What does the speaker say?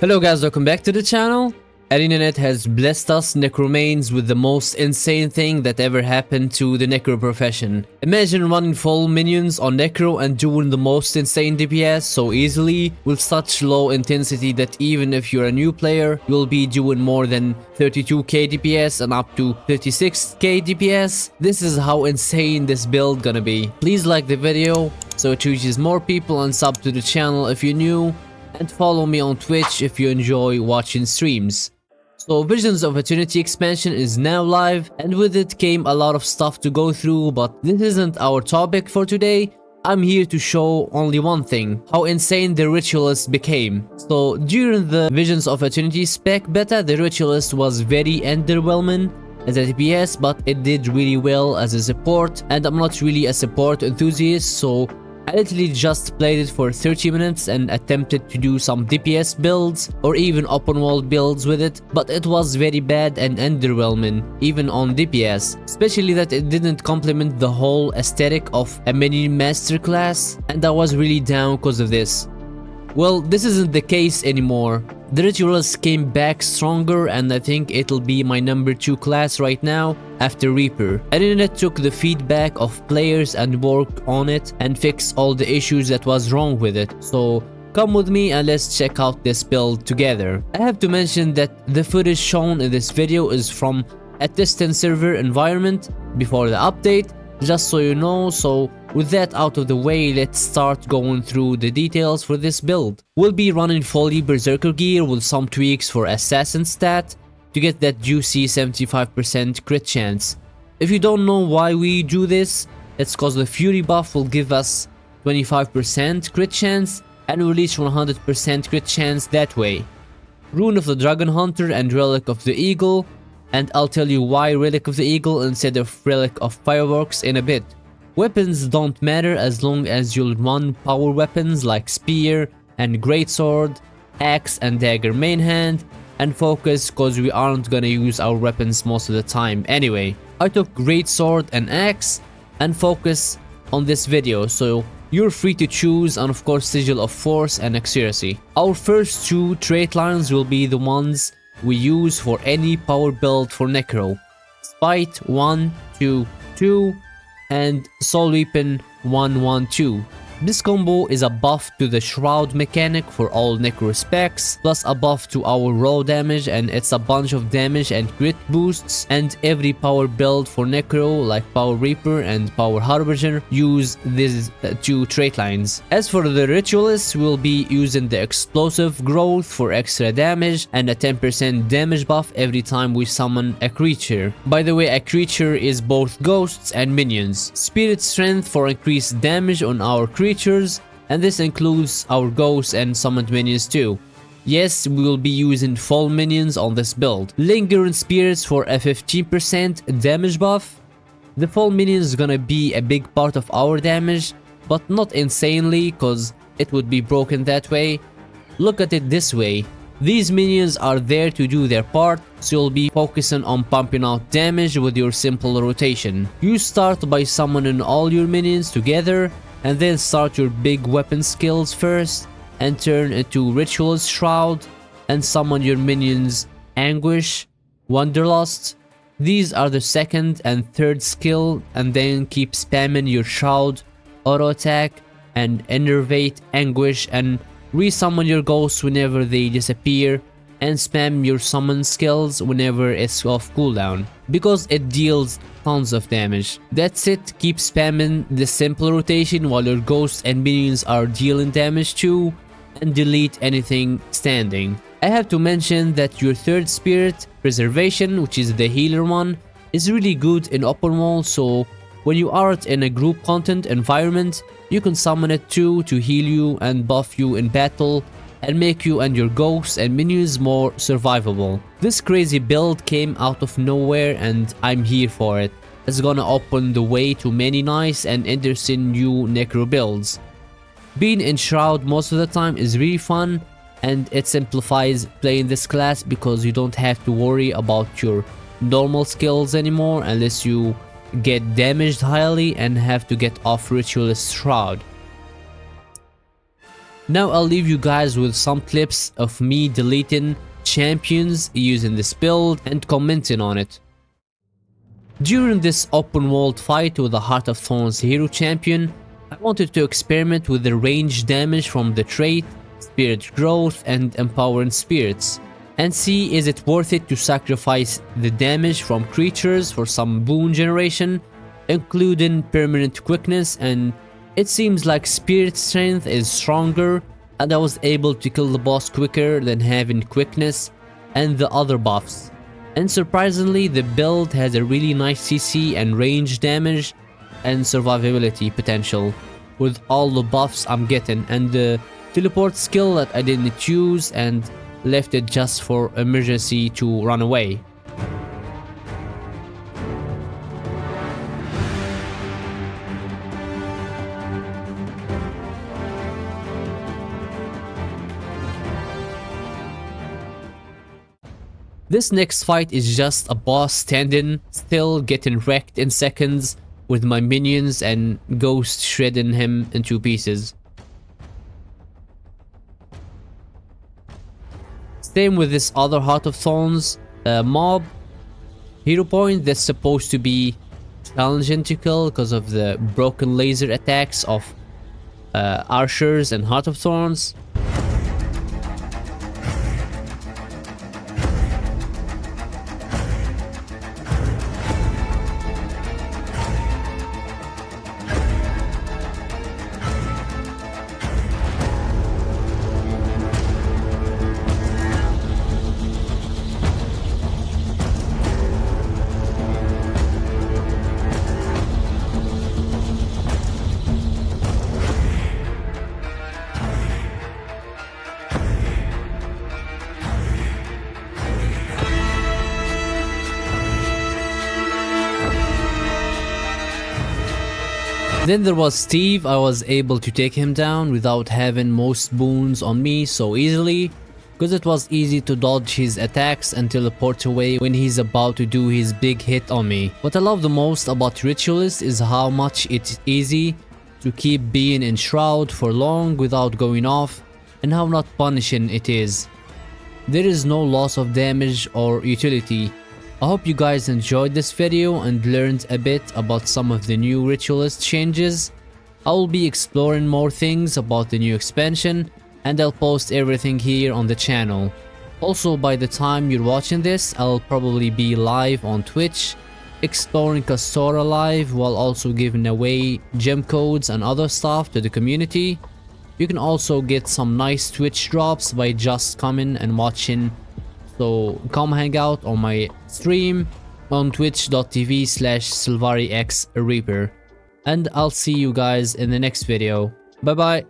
Hello guys, welcome back to the channel. Internet has blessed us necromanes with the most insane thing that ever happened to the necro profession. Imagine running full minions on necro and doing the most insane DPS so easily with such low intensity that even if you're a new player, you'll be doing more than 32k DPS and up to 36k DPS. This is how insane this build gonna be. Please like the video so it reaches more people, and sub to the channel if you're new, and follow me on Twitch if you enjoy watching streams. So Visions of Eternity expansion is now live, and with it came a lot of stuff to go through, but this isn't our topic for today. I'm here to show only one thing: how insane the Ritualist became. So during the Visions of Eternity spec beta, the Ritualist was very underwhelming as a DPS, but it did really well as a support, and I'm not really a support enthusiast, so I literally just played it for 30 minutes and attempted to do some DPS builds or even open world builds with it, but it was very bad and underwhelming even on DPS, especially that it didn't complement the whole aesthetic of a MINION masterclass, and I was really down because of this. Well, this isn't the case anymore. The Ritualist came back stronger, and I think it'll be my number 2 class right now after Reaper. Internet took the feedback of players and worked on it and fixed all the issues that was wrong with it. So come with me and let's check out this build together. I have to mention that the footage shown in this video is from a testing server environment before the update, just so you know. So with that out of the way, let's start going through the details for this build. We'll be running fully berserker gear with some tweaks for assassin stat to get that juicy 75% crit chance. If you don't know why we do this, it's cause the fury buff will give us 25% crit chance and we'll reach 100% crit chance that way. Rune of the Dragon Hunter and Relic of the Eagle, and I'll tell you why Relic of the Eagle instead of Relic of Fireworks in a bit. Weapons don't matter as long as you'll run power weapons like Spear and Greatsword, Axe and Dagger main hand, and focus cause we aren't gonna use our weapons most of the time anyway. I took Greatsword and Axe and focus on this video, so you're free to choose, and of course Sigil of Force and Accuracy. Our first 2 trait lines will be the ones we use for any power build for Necro. Spite 1-2-2 and Soul Weapon 1-1-2. This combo is a buff to the Shroud mechanic for all Necro specs, plus a buff to our raw damage, and it's a bunch of damage and crit boosts, and every power build for Necro like Power Reaper and Power Harbinger use these 2 trait lines. As for the Ritualist, we'll be using the Explosive Growth for extra damage and a 10% damage buff every time we summon a creature. By the way, a creature is both ghosts and minions. Spirit Strength for increased damage on our creatures, and this includes our ghosts and summoned minions too. Yes, we will be using full minions on this build. Lingering Spirits for a 15% damage buff. The full minion is gonna be a big part of our damage, but not insanely cause it would be broken that way. Look at it this way: these minions are there to do their part, so you'll be focusing on pumping out damage with your simple rotation. You start by summoning all your minions together, and then start your big weapon skills first, and turn into Ritualist Shroud, and summon your minions Anguish, Wanderlust. These are the second and third skill, and then keep spamming your Shroud, Auto Attack, and Enervate Anguish, and resummon your ghosts whenever they disappear, and spam your summon skills whenever it's off cooldown, because it deals tons of damage. That's it, keep spamming the simple rotation while your ghosts and minions are dealing damage too, and delete anything standing. I have to mention that your third spirit, Preservation, which is the healer one, is really good in open world, so when you aren't in a group content environment, you can summon it too to heal you and buff you in battle, and make you and your ghosts and minions more survivable. This crazy build came out of nowhere, and I'm here for it. It's gonna open the way to many nice and interesting new Necro builds. Being in Shroud most of the time is really fun, and it simplifies playing this class because you don't have to worry about your normal skills anymore unless you get damaged highly and have to get off Ritualist Shroud. Now I'll leave you guys with some clips of me deleting champions using this build and commenting on it. During this open world fight with the Heart of Thorns hero champion, I wanted to experiment with the range damage from the trait, spirit growth and empowering spirits, and see is it worth it to sacrifice the damage from creatures for some boon generation, including permanent quickness, and it seems like spirit strength is stronger and I was able to kill the boss quicker than having quickness and the other buffs. And surprisingly, the build has a really nice CC and range damage and survivability potential with all the buffs I'm getting, and the teleport skill that I didn't choose and left it just for emergency to run away. This next fight is just a boss standing still, getting wrecked in seconds with my minions and ghost shredding him into pieces. Same with this other Heart of Thorns mob hero point that's supposed to be challenging to kill because of the broken laser attacks of archers and Heart of Thorns. Then there was Steve. I was able to take him down without having most boons on me so easily, because it was easy to dodge his attacks and teleport away when he's about to do his big hit on me. What I love the most about Ritualist is how much it's easy to keep being in Shroud for long without going off, and how not punishing it is. There is no loss of damage or utility. I hope you guys enjoyed this video and learned a bit about some of the new Ritualist changes. I will be exploring more things about the new expansion, and I'll post everything here on the channel. Also, by the time you're watching this, I'll probably be live on Twitch, exploring Castora live while also giving away gem codes and other stuff to the community. You can also get some nice Twitch drops by just coming and watching. So come hang out on my stream on twitch.tv/SilvariXReaper. And I'll see you guys in the next video. Bye bye.